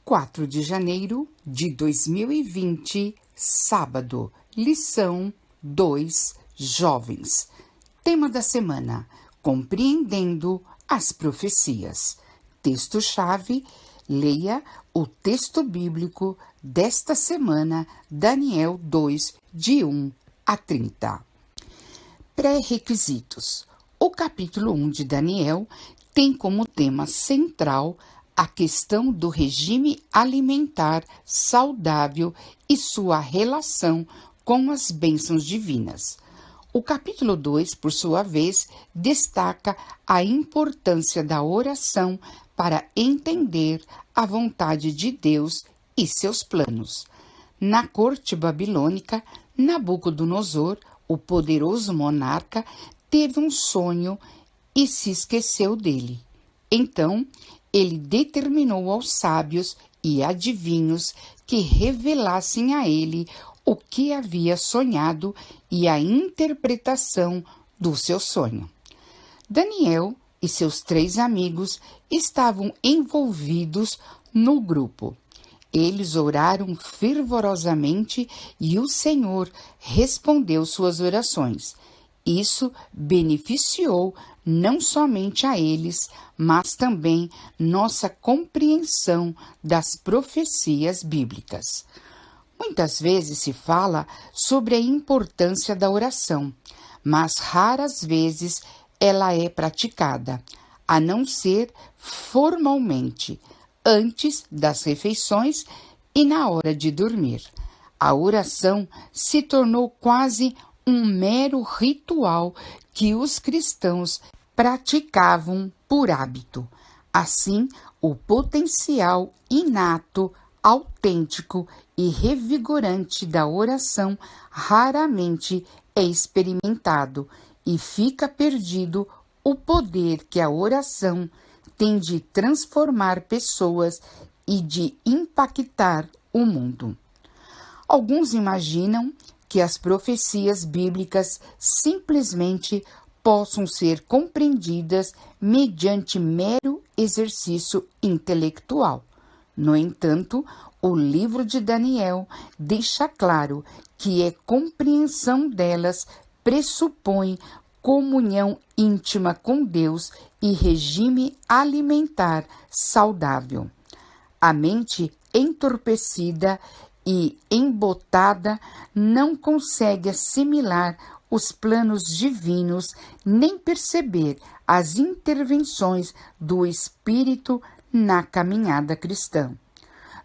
4 de janeiro de 2020, sábado, lição 2, jovens. Tema da semana: compreendendo as profecias. Texto-chave: leia o texto bíblico desta semana, Daniel 2, de 1 a 30. Pré-requisitos. O capítulo 1 de Daniel tem como tema central a questão do regime alimentar saudável e sua relação com as bênçãos divinas. O capítulo 2, por sua vez, destaca a importância da oração para entender a vontade de Deus e seus planos. Na corte babilônica, Nabucodonosor, o poderoso monarca, teve um sonho e se esqueceu dele. Então, ele determinou aos sábios e adivinhos que revelassem a ele o que havia sonhado e a interpretação do seu sonho. Daniel e seus 3 amigos estavam envolvidos no grupo. Eles oraram fervorosamente e o Senhor respondeu suas orações. Isso beneficiou não somente a eles, mas também nossa compreensão das profecias bíblicas. Muitas vezes se fala sobre a importância da oração, mas raras vezes ela é praticada, a não ser formalmente, antes das refeições e na hora de dormir. A oração se tornou quase um mero ritual que os cristãos praticavam por hábito. Assim, o potencial inato, autêntico e revigorante da oração raramente é experimentado e fica perdido o poder que a oração tem de transformar pessoas e de impactar o mundo. Alguns imaginam que as profecias bíblicas simplesmente possam ser compreendidas mediante mero exercício intelectual. No entanto, o livro de Daniel deixa claro que a compreensão delas pressupõe comunhão íntima com Deus e regime alimentar saudável. A mente entorpecida e embotada não consegue assimilar os planos divinos nem perceber as intervenções do Espírito na caminhada cristã.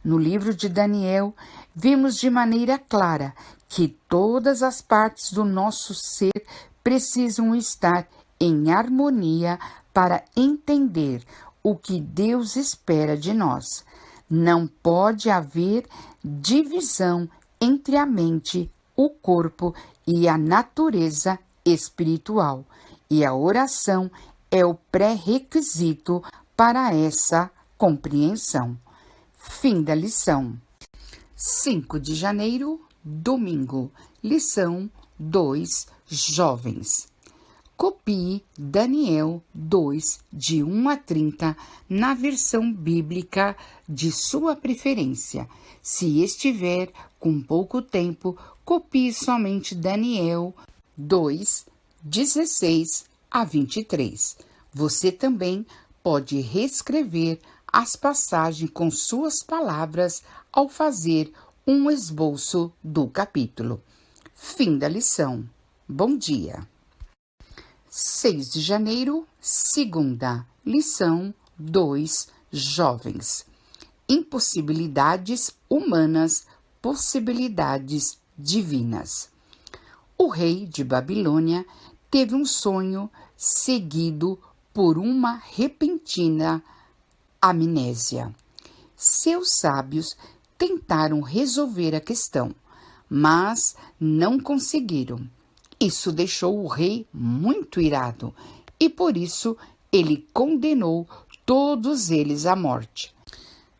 No livro de Daniel, vemos de maneira clara que todas as partes do nosso ser precisam estar em harmonia para entender o que Deus espera de nós. Não pode haver divisão entre a mente, o corpo e a natureza espiritual, e a oração é o pré-requisito para essa compreensão. Fim da lição. 5 de janeiro, domingo, lição 2, jovens. Copie Daniel 2, de 1 a 30, na versão bíblica de sua preferência. Se estiver com pouco tempo, copie somente Daniel 2, 16 a 23. Você também pode reescrever as passagens com suas palavras ao fazer um esboço do capítulo. Fim da lição. Bom dia. 6 de janeiro, segunda, lição 2, jovens. Impossibilidades humanas, possibilidades divinas. O rei de Babilônia teve um sonho seguido por uma repentina amnésia. Seus sábios tentaram resolver a questão, mas não conseguiram. Isso deixou o rei muito irado e, por isso, ele condenou todos eles à morte.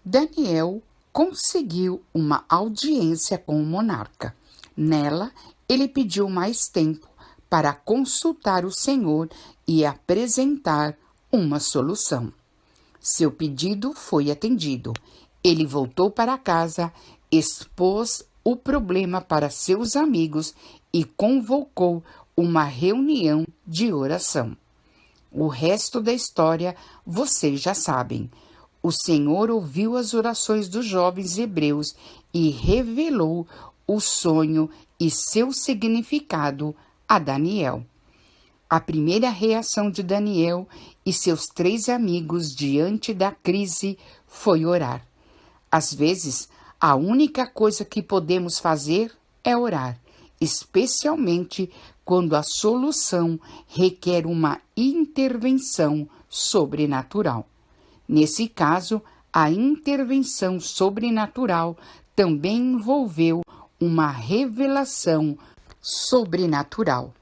Daniel conseguiu uma audiência com o monarca. Nela, ele pediu mais tempo para consultar o Senhor e apresentar uma solução. Seu pedido foi atendido. Ele voltou para casa, expôs o problema para seus amigos e convocou uma reunião de oração. O resto da história vocês já sabem. O Senhor ouviu as orações dos jovens hebreus e revelou o sonho e seu significado a Daniel. A primeira reação de Daniel e seus 3 amigos diante da crise foi orar. Às vezes, a única coisa que podemos fazer é orar, especialmente quando a solução requer uma intervenção sobrenatural. Nesse caso, a intervenção sobrenatural também envolveu uma revelação sobrenatural.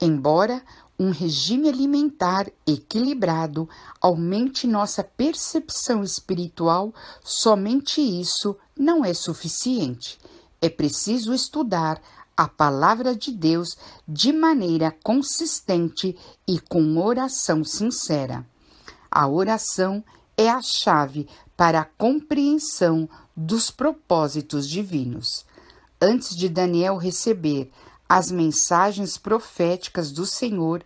Embora um regime alimentar equilibrado aumente nossa percepção espiritual, somente isso não é suficiente. É preciso estudar a palavra de Deus de maneira consistente e com oração sincera. A oração é a chave para a compreensão dos propósitos divinos. Antes de Daniel receber as mensagens proféticas do Senhor,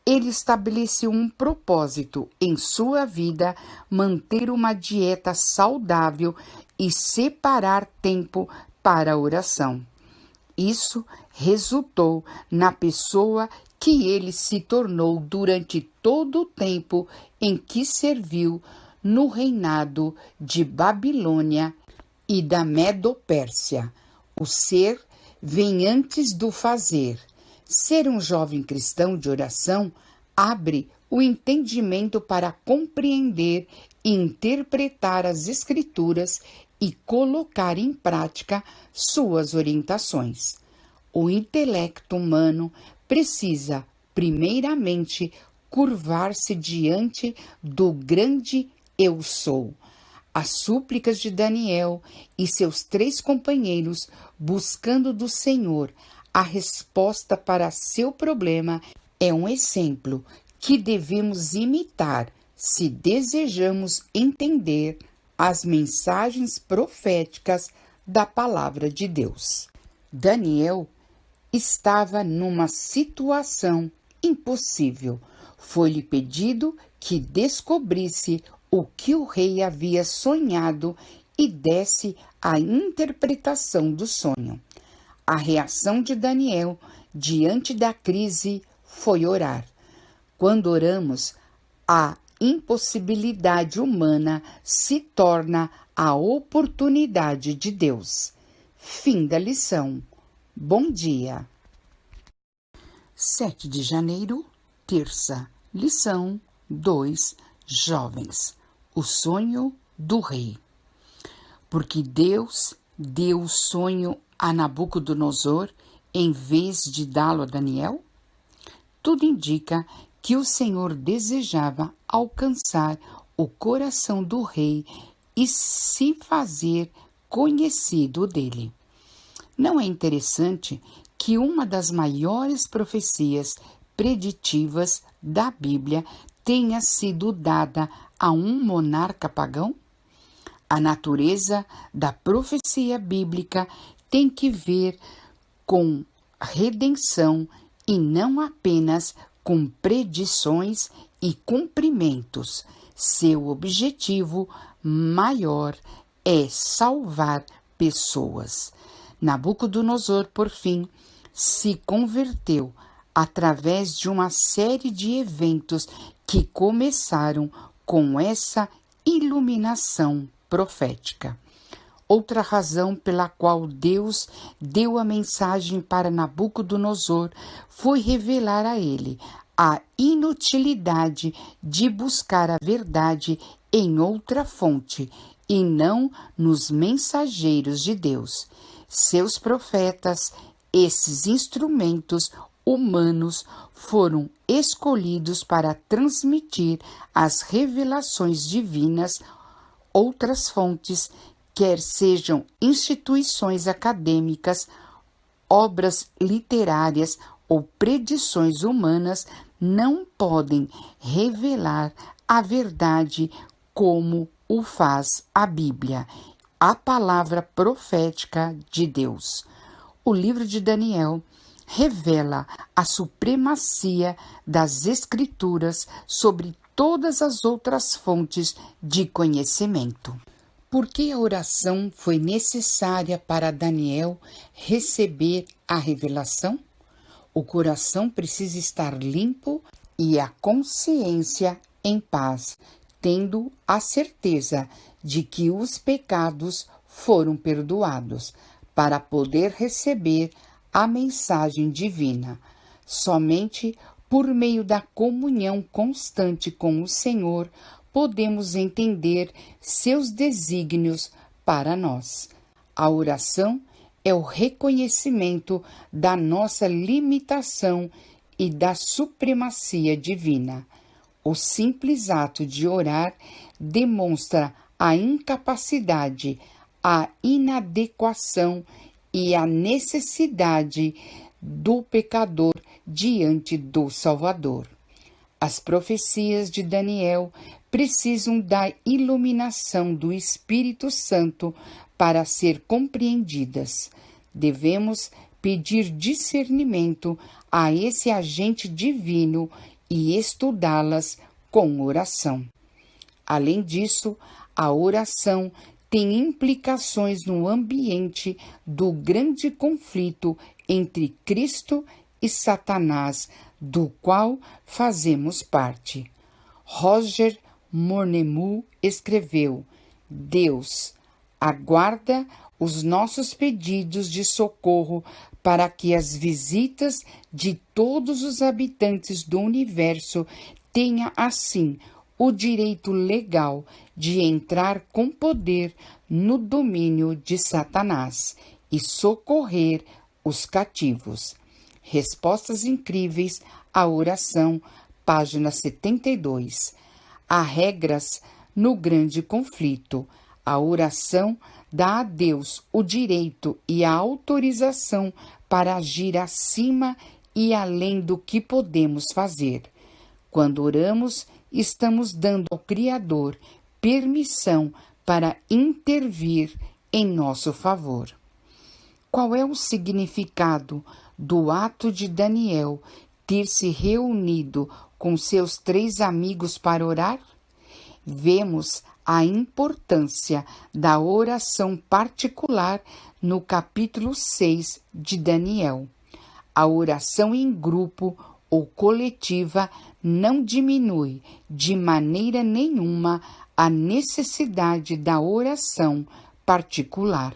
ele estabeleceu um propósito em sua vida: manter uma dieta saudável e separar tempo para a oração. Isso resultou na pessoa que ele se tornou durante todo o tempo em que serviu no reinado de Babilônia e da Medo-Pérsia. O ser vem antes do fazer. Ser um jovem cristão de oração abre o entendimento para compreender e interpretar as Escrituras e colocar em prática suas orientações. O intelecto humano precisa, primeiramente, curvar-se diante do grande Eu Sou. As súplicas de Daniel e seus 3 companheiros, buscando do Senhor a resposta para seu problema, é um exemplo que devemos imitar se desejamos entender as mensagens proféticas da palavra de Deus. Daniel estava numa situação impossível. Foi-lhe pedido que descobrisse o que o rei havia sonhado e desse a interpretação do sonho. A reação de Daniel diante da crise foi orar. Quando oramos, a impossibilidade humana se torna a oportunidade de Deus. Fim da lição. Bom dia. 7 de janeiro, terça, lição 2, jovens. O sonho do rei. Porque Deus deu o sonho a Nabucodonosor em vez de dá-lo a Daniel? Tudo indica que o Senhor desejava alcançar o coração do rei e se fazer conhecido dele. Não é interessante que uma das maiores profecias preditivas da Bíblia tenha sido dada a um monarca pagão? A natureza da profecia bíblica tem que ver com redenção e não apenas com predições e cumprimentos. Seu objetivo maior é salvar pessoas. Nabucodonosor, por fim, se converteu através de uma série de eventos que começaram com essa iluminação profética. Outra razão pela qual Deus deu a mensagem para Nabucodonosor foi revelar a ele a inutilidade de buscar a verdade em outra fonte e não nos mensageiros de Deus. Seus profetas, esses instrumentos humanos, foram escolhidos para transmitir as revelações divinas. Outras fontes, quer sejam instituições acadêmicas, obras literárias ou predições humanas, não podem revelar a verdade como o faz a Bíblia. a palavra profética de Deus. O livro de Daniel revela a supremacia das Escrituras sobre todas as outras fontes de conhecimento. Por que a oração foi necessária para Daniel receber a revelação? O coração precisa estar limpo e a consciência em paz, tendo a certeza de que os pecados foram perdoados, para poder receber a mensagem divina. Somente por meio da comunhão constante com o Senhor podemos entender seus desígnios para nós. A oração é o reconhecimento da nossa limitação e da supremacia divina. O simples ato de orar demonstra a incapacidade, a inadequação e a necessidade do pecador diante do Salvador. As profecias de Daniel precisam da iluminação do Espírito Santo para ser compreendidas. Devemos pedir discernimento a esse agente divino e estudá-las com oração. Além disso, a oração tem implicações no ambiente do grande conflito entre Cristo e Satanás, do qual fazemos parte. Roger Mornemu escreveu: Deus aguarda os nossos pedidos de socorro para que as visitas de todos os habitantes do universo tenham, assim, o direito legal de entrar com poder no domínio de Satanás e socorrer os cativos. Respostas incríveis à oração, página 72. Há regras no grande conflito. A oração dá a Deus o direito e a autorização para agir acima e além do que podemos fazer. Quando oramos, estamos dando ao Criador permissão para intervir em nosso favor. Qual é o significado do ato de Daniel ter se reunido com seus 3 amigos para orar? Vemos a importância da oração particular no capítulo 6 de Daniel. A oração em grupo ou coletiva não diminui de maneira nenhuma a necessidade da oração particular.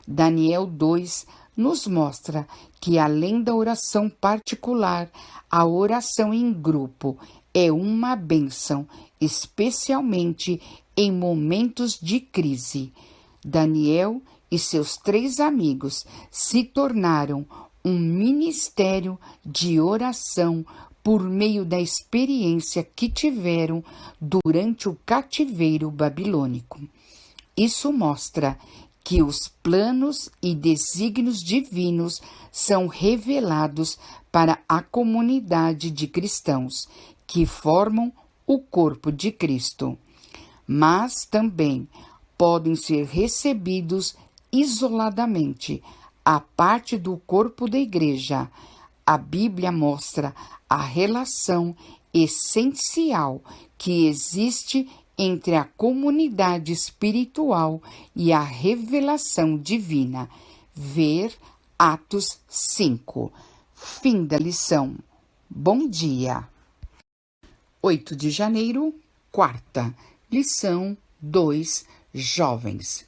Daniel 2 nos mostra que, além da oração particular, a oração em grupo é uma bênção, especialmente em momentos de crise. Daniel e seus 3 amigos se tornaram um ministério de oração por meio da experiência que tiveram durante o cativeiro babilônico. Isso mostra que os planos e desígnios divinos são revelados para a comunidade de cristãos que formam o corpo de Cristo, mas também podem ser recebidos isoladamente, à parte do corpo da igreja. A Bíblia mostra a relação essencial que existe entre a comunidade espiritual e a revelação divina. Ver Atos 5. Fim da lição. Bom dia. 8 de janeiro, quarta. Lição 2. Jovens.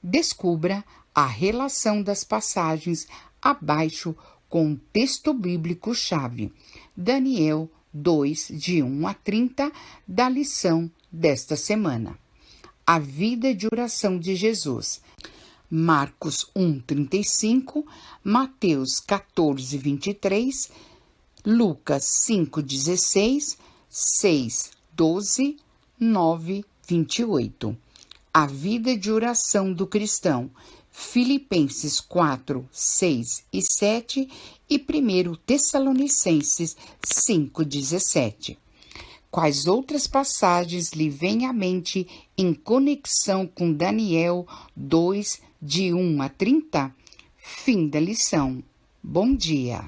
Descubra a relação das passagens abaixo com o texto bíblico-chave. Daniel 2, de 1 a 30, da lição desta semana. A vida de oração de Jesus. Marcos 1, 35, Mateus 14, 23, Lucas 5, 16, 6, 12, 9, 28. A vida de oração do cristão. Filipenses 4, 6 e 7 e 1 Tessalonicenses 5, 17. Quais outras passagens lhe vêm à mente em conexão com Daniel 2, de 1 a 30? Fim da lição. Bom dia.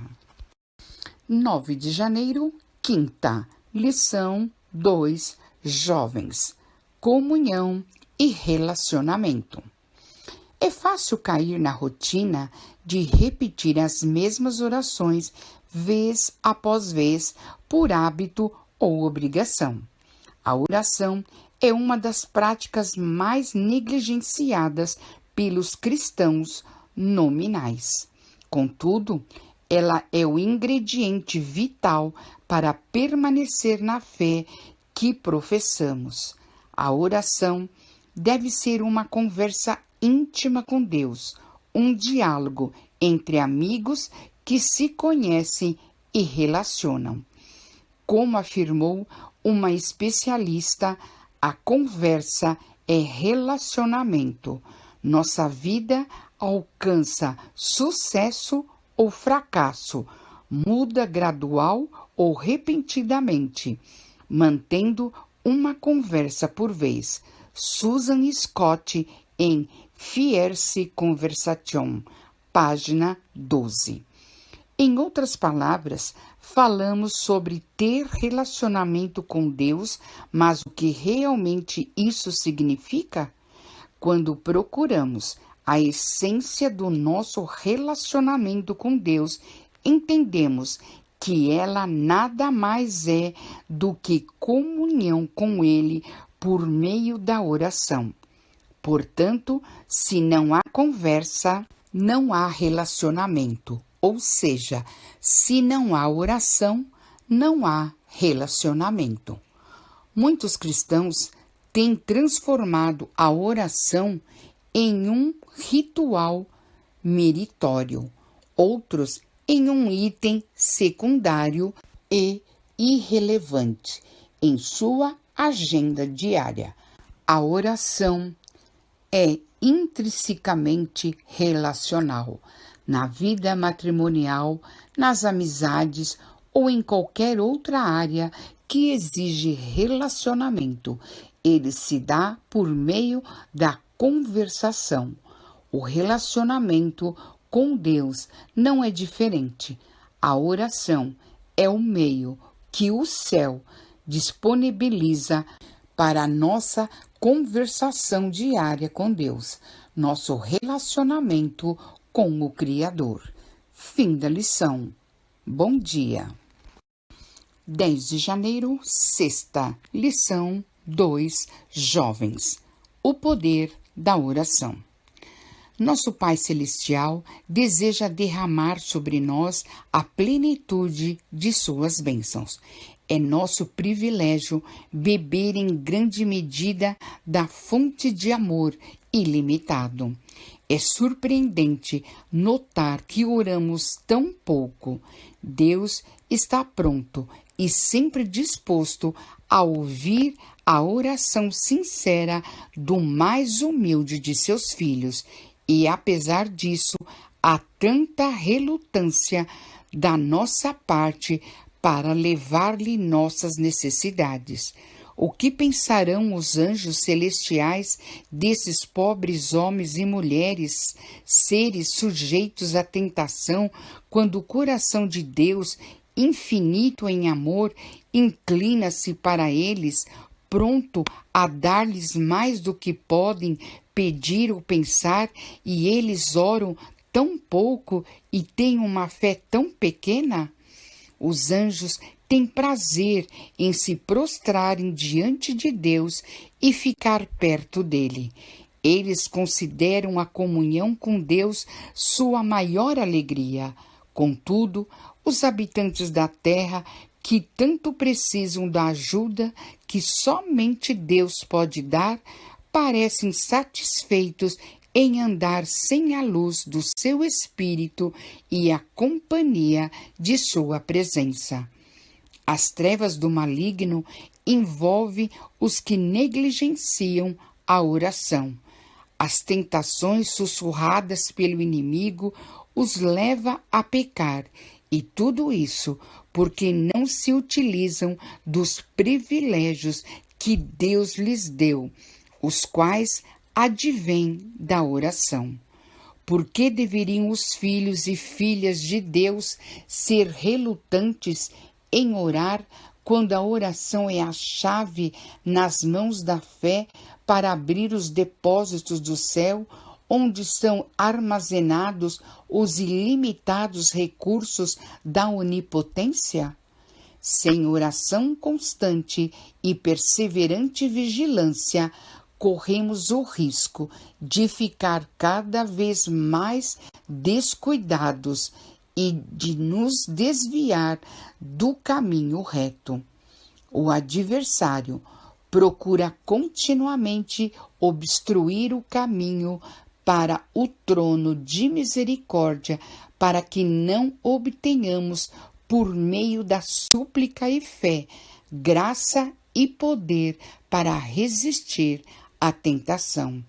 9 de janeiro, quinta, lição 2, jovens, comunhão e relacionamento. É fácil cair na rotina de repetir as mesmas orações vez após vez por hábito ou obrigação. A oração é uma das práticas mais negligenciadas pelos cristãos nominais. Contudo, ela é o ingrediente vital para permanecer na fé que professamos. A oração deve ser uma conversa íntima com Deus, um diálogo entre amigos que se conhecem e relacionam. Como afirmou uma especialista, a conversa é relacionamento. Nossa vida alcança sucesso ou fracasso, muda gradual ou repentinamente, mantendo uma conversa por vez. Susan Scott, em Fierce Conversation, página 12. Em outras palavras, falamos sobre ter relacionamento com Deus, mas o que realmente isso significa? Quando procuramos a essência do nosso relacionamento com Deus, entendemos que ela nada mais é do que comunhão com Ele por meio da oração. Portanto, se não há conversa, não há relacionamento. Ou seja, se não há oração, não há relacionamento. Muitos cristãos têm transformado a oração em um ritual meritório, outros em um item secundário e irrelevante em sua agenda diária. A oração é intrinsecamente relacional. Na vida matrimonial, nas amizades ou em qualquer outra área que exige relacionamento, ele se dá por meio da conversação. O relacionamento com Deus não é diferente. A oração é o meio que o céu disponibiliza para a nossa conversação diária com Deus, nosso relacionamento com o Criador. Fim da lição. Bom dia. 10 de janeiro, sexta, lição 2, jovens. O poder da oração. Nosso Pai Celestial deseja derramar sobre nós a plenitude de suas bênçãos. É nosso privilégio beber em grande medida da fonte de amor ilimitado. É surpreendente notar que oramos tão pouco. Deus está pronto e sempre disposto a ouvir a oração sincera do mais humilde de seus filhos. E, apesar disso, há tanta relutância da nossa parte para levar-lhe nossas necessidades. O que pensarão os anjos celestiais desses pobres homens e mulheres, seres sujeitos à tentação, quando o coração de Deus, infinito em amor, inclina-se para eles, pronto a dar-lhes mais do que podem pedir ou pensar, e eles oram tão pouco e têm uma fé tão pequena? Os anjos têm prazer em se prostrarem diante de Deus e ficar perto dele. Eles consideram a comunhão com Deus sua maior alegria. Contudo, os habitantes da terra, que tanto precisam da ajuda que somente Deus pode dar, parecem satisfeitos em andar sem a luz do seu espírito e a companhia de sua presença. As trevas do maligno envolvem os que negligenciam a oração. As tentações sussurradas pelo inimigo os leva a pecar, E tudo isso porque não se utilizam dos privilégios que Deus lhes deu, os quais advêm da oração. Por que deveriam os filhos e filhas de Deus ser relutantes em orar quando a oração é a chave nas mãos da fé para abrir os depósitos do céu, onde são armazenados os ilimitados recursos da onipotência? Sem oração constante e perseverante vigilância, corremos o risco de ficar cada vez mais descuidados e de nos desviar do caminho reto. O adversário procura continuamente obstruir o caminho para o trono de misericórdia, para que não obtenhamos, por meio da súplica e fé, graça e poder para resistir à tentação.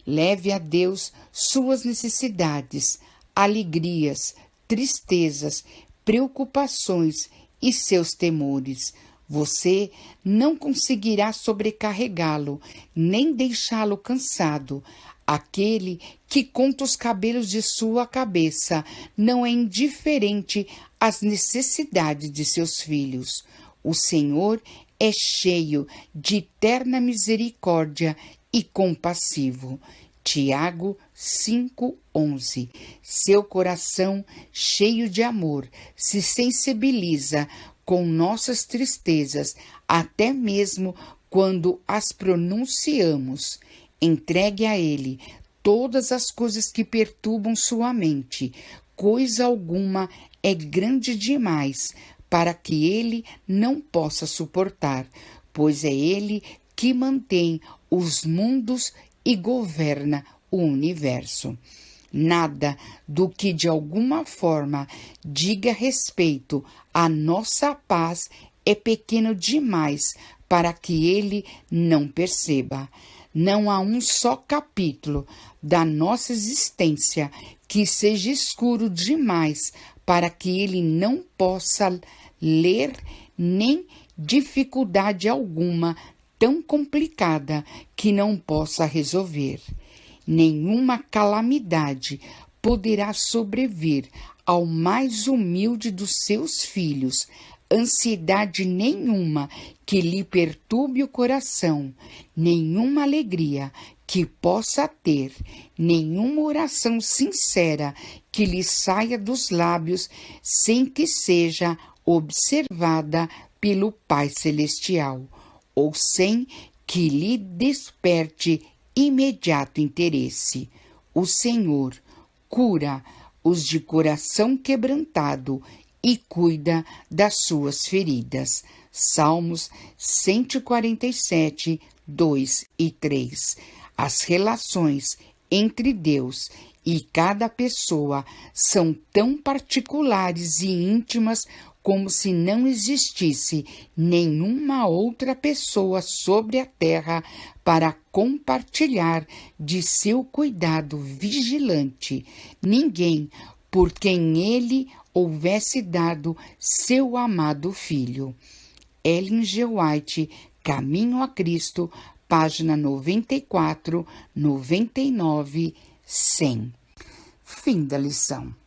Leve a Deus suas necessidades, alegrias, tristezas, preocupações e seus temores. Você não conseguirá sobrecarregá-lo, nem deixá-lo cansado. Aquele que conta os cabelos de sua cabeça não é indiferente às necessidades de seus filhos. O Senhor é cheio de terna misericórdia e compassivo. Tiago 5:11. Seu coração, cheio de amor, se sensibiliza com nossas tristezas, até mesmo quando as pronunciamos. Entregue a Ele todas as coisas que perturbam sua mente. Coisa alguma é grande demais para que Ele não possa suportar, pois é Ele que mantém os mundos e governa o universo. Nada do que de alguma forma diga respeito à nossa paz é pequeno demais para que Ele não perceba. Não há um só capítulo da nossa existência que seja escuro demais para que Ele não possa ler, nem dificuldade alguma tão complicada que não possa resolver. Nenhuma calamidade poderá sobrevir ao mais humilde dos seus filhos, ansiedade nenhuma que lhe perturbe o coração, nenhuma alegria que possa ter, nenhuma oração sincera que lhe saia dos lábios sem que seja observada pelo Pai Celestial, ou sem que lhe desperte imediato interesse. O Senhor cura os de coração quebrantado e cuida das suas feridas. Salmos 147, 2 e 3. As relações entre Deus e cada pessoa são tão particulares e íntimas como se não existisse nenhuma outra pessoa sobre a terra para compartilhar de seu cuidado vigilante. Ninguém por quem Ele houvesse dado seu amado Filho. Ellen G. White, Caminho a Cristo, página 94, 99, 100. Fim da lição.